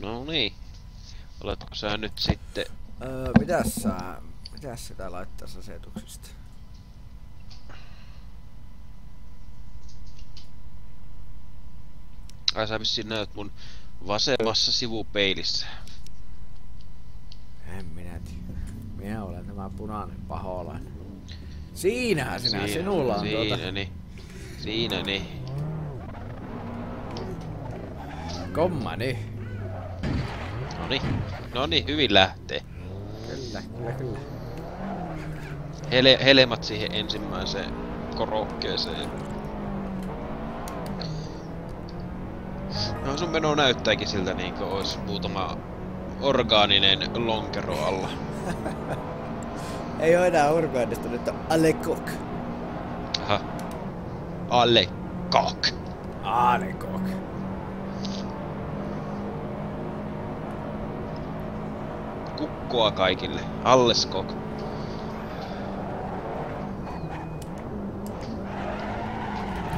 No niin. Oletko sä nyt sitten... Mitäs sitä laittais asetuksista? Ai sä vissiin näyt mun vasemmassa sivupeilissä. En minä tiedä. Minä olen tämä punainen paholainen. Siinähän sinulla on Siinä niin. Kommani. Noniin, hyvin lähtee. Kyllä. Helemat siihen ensimmäiseen korokkeeseen. No sun meno näyttääkin siltä niinkö ois muutama orgaaninen lonkero alla. Ei oo enää orgaanista, nyt on Alekok. Aha. Alekok. Kukkoa kaikille. Alleskok.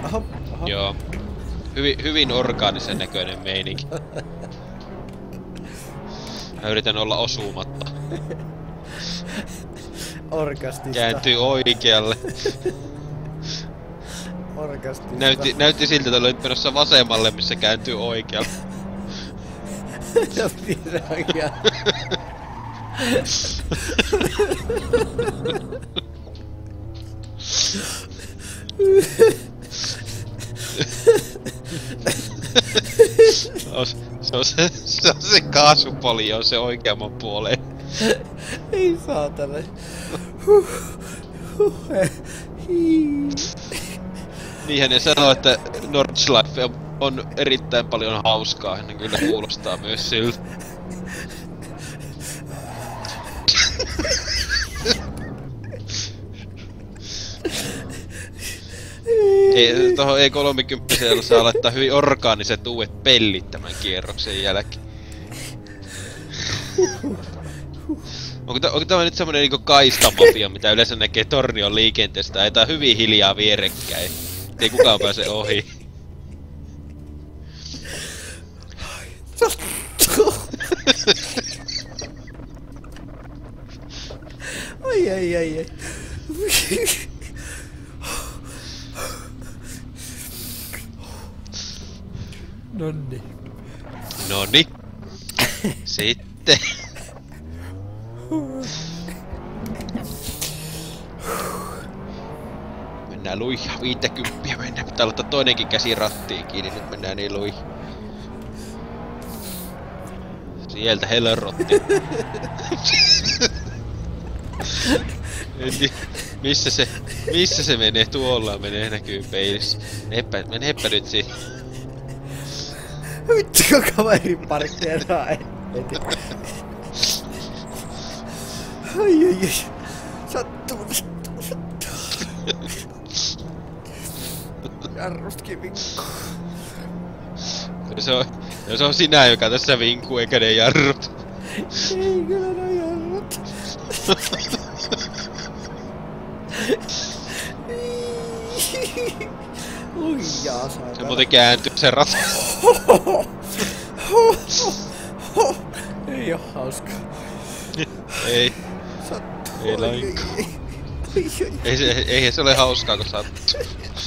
Oho. Joo. Hyvin orgaanisen näköinen meininki. Mä yritän olla osumatta. Orkastista. Kääntyy oikealle. Orkastista. Näytti siltä, että olet menossa vasemmalle, missä kääntyy oikealle. No piirroja. Se on se kaasupoli, on se oikeamman puoleen. Ei saatana. Niinhän ne sanoo, että Nordschleife on erittäin paljon hauskaa, ennen kyllä kuulostaa myös siltä. Tohon E30 saa laittaa hyvin orgaaniset uudet pellit tämän kierroksen jälkeen. Onko tämä nyt semmonen niinku kaistamafia, mitä yleensä näkee Tornion liikenteestä? Ajetaan hyvin hiljaa vierekkäin. Ei kukaan pääse ohi. Ai. Nonni. Sitten. Mennään luihin. 50 mennään. Pitää laittaa toinenkin käsi rattiin kiinni. Nyt mennään niin luihin. Sieltä helrotti. Missä se menee? Tuolla menee, näkyy peilissä. Meneppä nyt siihen. Vittu, kun kaverin parkkeeraa heti. Ai. Sattuu. Jarrustkin vinkku. Se on sinä, joka tässä vinkuu, eikä ne jarrut. Ei kyllä ne jarrut. Lujaa saatana. Se muuten kääntyy se rata. Ei oo hauskaa. Ei. Sattuu. Ei lainkaan. Eihän se ole hauskaa, kun saat...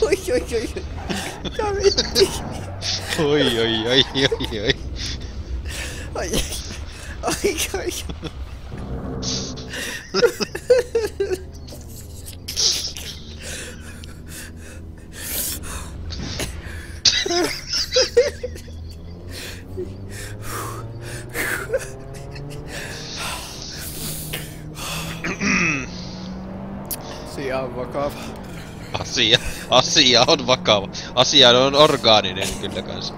Oi. Ja vitti. Oi. Ai. Asia on vakava. Asia on vakava. Asia on orgaaninen kyllä kans.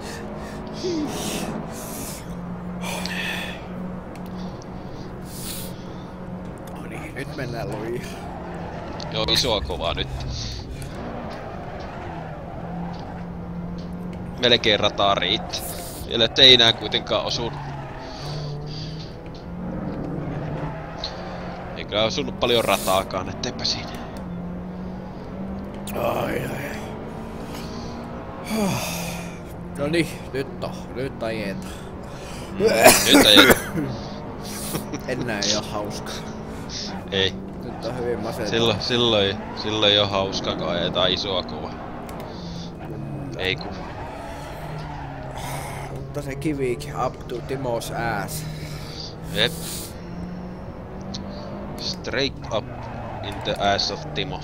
No niin, nyt mennään luihin. Joo, isoa kovaa nyt. Melkein rataa riitti. Vielä ettei enää kuitenkaan osunut. Eikä osunut paljon rataakaan, etteipä siinä. Ai. No niin, nyt ajetaan. Nyt ajetaan. Enää ei oo hauskaa. Ei. Nyt on hyvin masentavaa. Silloin ei oo hauskaa, kun ajetaan isoa kuvaa. Ei ku. Mutta se kivikin up to Timo's ass. Jep. Straight up in the ass of Timo.